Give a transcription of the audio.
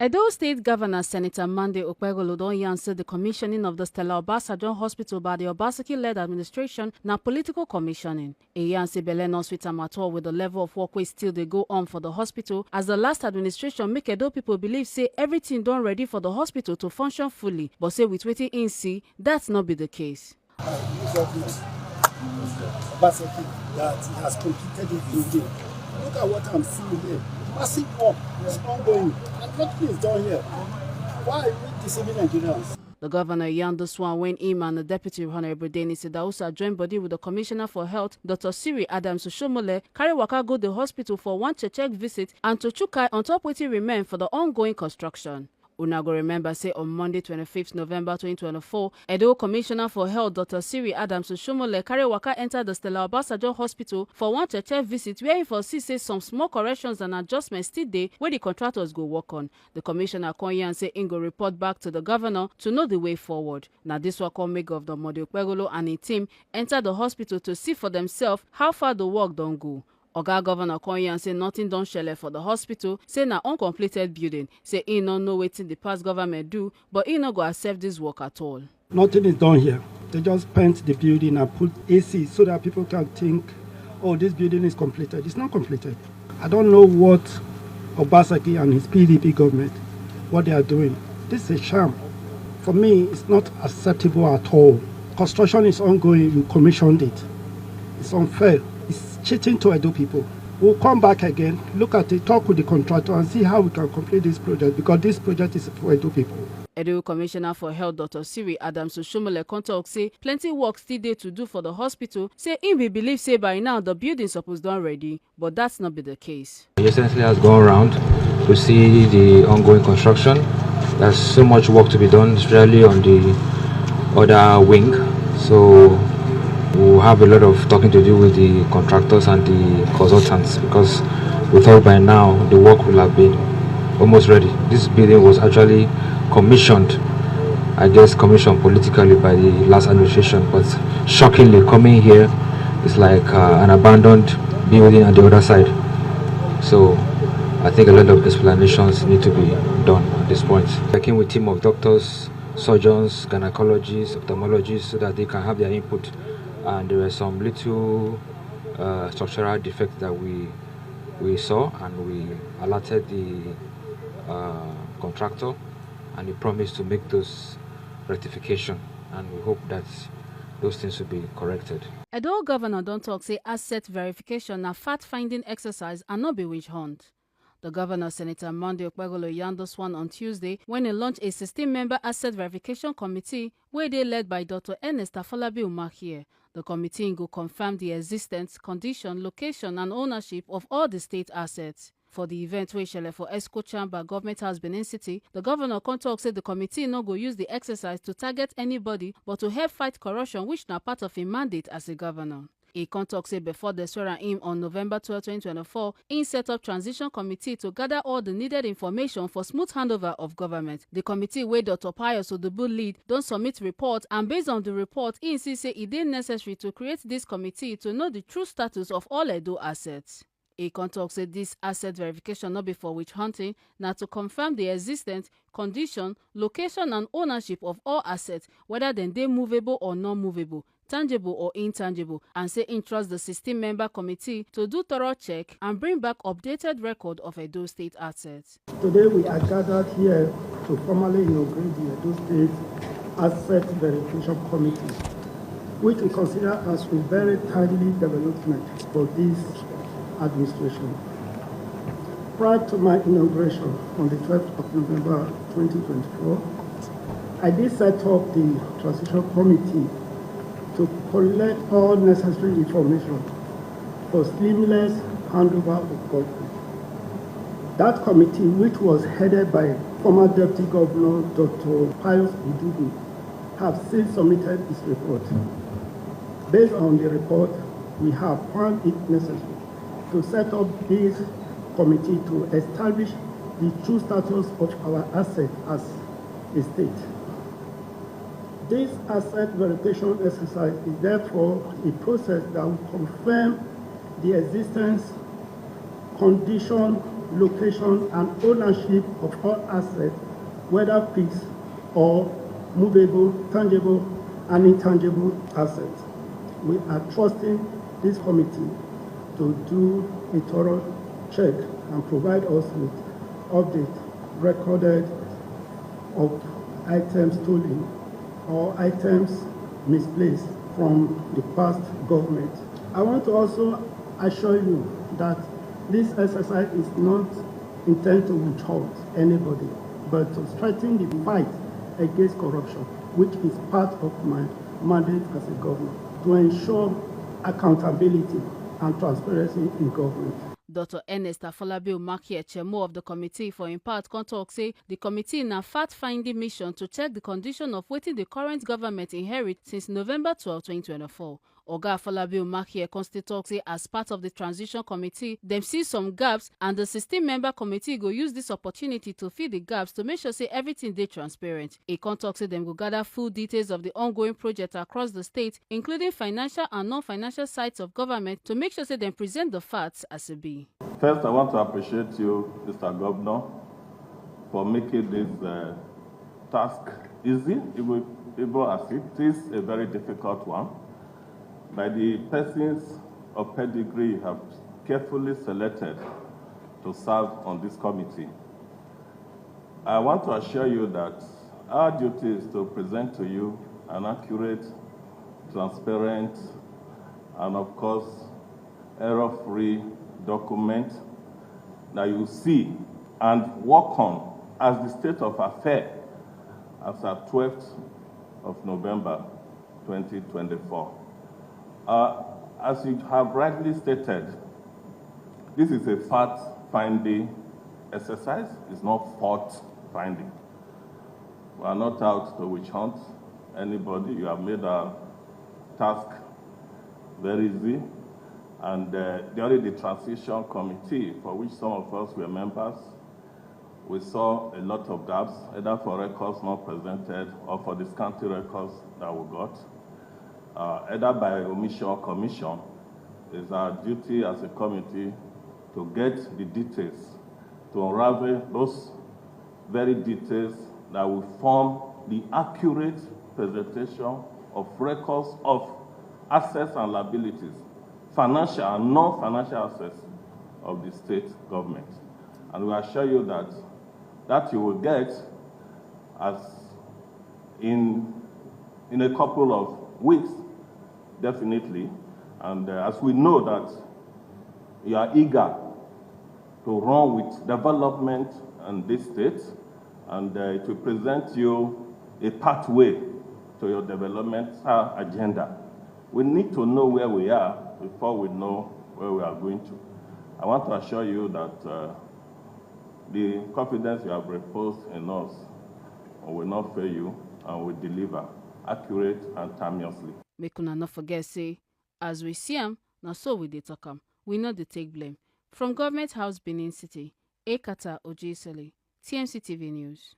Edo State Governor Senator Monday OKPEBHOLO don yarn say the commissioning of the STELLA OBASAJO Hospital by the OBASEKI-led administration na political commissioning. E yarn say belle no sweet am at all with the level of work wey still dey go on for the hospital, as the last administration make Edo people believe say everything don ready for the hospital to function fully, but say with wetin im see, that's not be the case. OBASEKI that he has completed the building. Look at what I'm seeing here. Massive work is ongoing, and nothing is done here. Why are we deceiving Nigerians? The governor yarned this one when him and the Deputy Honorable Denis Idausa joined body with the Commissioner for Health, Dr. Siri Adams-Oshomole, carry waka go the hospital for one check visit and to chook eye on top wetin remain for the ongoing construction. Una go remember say on Monday 25th November 2024, Edo Commissioner for Health Dr. Siri Adams-Oshomole carry waka enter the STELLA OBASAJO Hospital for one check visit where he foresee say some small corrections and adjustments still dey where the contractors go work on. The commissioner come here and say he go report back to the governor to know the way forward. Now this will come make Governor Monday OKPEBHOLO and his team enter the hospital to see for themselves how far the work don go. Oga Governor Konyan say nothing don shele for the hospital, say na uncompleted building, say he no know wetin the past government do, but he no go accept this work at all. Nothing is done here. They just paint the building and put AC so that people can think, oh, this building is completed. It's not completed. I don't know what Obaseki and his PDP government, what they are doing. This is a sham. For me, it's not acceptable at all. Construction is ongoing, you commissioned it. It's unfair. It's cheating to Edo people. We'll come back again, look at it, talk with the contractor and see how we can complete this project, because this project is for Edo people. Edo Commissioner for Health Dr. Siri Adams-Oshomole talk say plenty work still dey to do for the hospital, say he be believe say by now the building suppose done ready, but that's not be the case. He essentially has gone around to see the ongoing construction. There's so much work to be done, especially on the other wing. So we'll have a lot of talking to do with the contractors and the consultants, because we thought by now the work will have been almost ready. This building was actually commissioned, I guess commissioned politically by the last administration, but shockingly coming here is like an abandoned building at the other side. So I think a lot of explanations need to be done at this point. Working with a team of doctors, surgeons, gynecologists, ophthalmologists, so that they can have their input. And there were some little structural defects that we saw, and we alerted the contractor, and he promised to make those rectification, and we hope that those things will be corrected. Edo Governor don talk say asset verification na fact-finding exercise and not be witch hunt. The governor, Senator Monday OKPEBHOLO, yarned this one on Tuesday when he launched a 16-member asset verification committee where they led by Dr. Ernest Afolabi Umahier. The committee will confirm the existence, condition, location, and ownership of all the state assets. For the event wey shele for Esco Chamber, Government House, Benin City, the governor talk say the committee no go use the exercise to target anybody, but to help fight corruption, which na part of his mandate as a governor. He talk say before they swear him on November 12, 2024, he set up transition committee to gather all the needed information for smooth handover of government. The committee wey Dr. Pius Odubu lead don submit report, and based on the report, he say it is necessary to create this committee to know the true status of all Edo assets. He talk say this asset verification not be for witch hunting, na to confirm the existence, condition, location, and ownership of all assets, whether then they movable or non-movable, tangible or intangible, and say trust the 16-member committee to do thorough check and bring back updated record of Edo State assets. Today we are gathered here to formally inaugurate the Edo State Asset Verification Committee, which we consider as a very timely development for this administration. Prior to my inauguration on the 12th of November 2024, I did set up the transition committee to collect all necessary information for seamless handover of government. That committee, which was headed by former Deputy Governor Dr. Pius Odubu, have since submitted its report. Based on the report, we have found it necessary to set up this committee to establish the true status of our asset as a state. This asset verification exercise is therefore a process that will confirm the existence, condition, location, and ownership of all assets, whether fixed or movable, tangible, and intangible assets. We are trusting this committee to do a thorough check and provide us with updates recorded of items stolen or items misplaced from the past government. I want to also assure you that this exercise is not intended to withhold anybody, but to strengthen the fight against corruption, which is part of my mandate as a governor, to ensure accountability and transparency in government. Dr. Ernest Afolabi Umakie, chairman of the committee, for in part talk say the committee na fact-finding mission to check the condition of wetin the current government inherit since November 12, 2024. Oga Afolabi Umakie constantly talk say as part of the transition committee, dem see some gaps and the 16-member committee go use this opportunity to fill the gaps to make sure say everything dey transparent. E con talk say dem go gather full details of the ongoing project across the state, including financial and non-financial sides of government, to make sure say dem present the facts as it be. First, I want to appreciate you, Mr. Governor, for making this task easy, even as it is a very difficult one. By the persons of pedigree you have carefully selected to serve on this committee. I want to assure you that our duty is to present to you an accurate, transparent, and of course, error-free document that you see and work on as the state of affairs as at 12th of November 2024. As you have rightly stated, this is a fact-finding exercise. It's not fault-finding. We are not out to witch hunt anybody. You have made our task very easy. And during the transition committee, for which some of us were members, we saw a lot of gaps, either for records not presented or for the scanty records that we got. Either by omission or commission, it's our duty as a committee to get the details, to unravel those very details that will form the accurate presentation of records of assets and liabilities, financial and non-financial assets of the state government. And we assure you that you will get as in a couple of weeks, definitely. And as we know that you are eager to run with development in this state, and it will present you a pathway to your development agenda. We need to know where we are before we know where we are going to. I want to assure you that the confidence you have reposed in us will not fail you and will deliver accurate and timelessly. Make una not forget say, as we see am, na so we dey talk am. We no dey take blame. From Government House, Benin City, Ekata Ojisele, TMC TV News.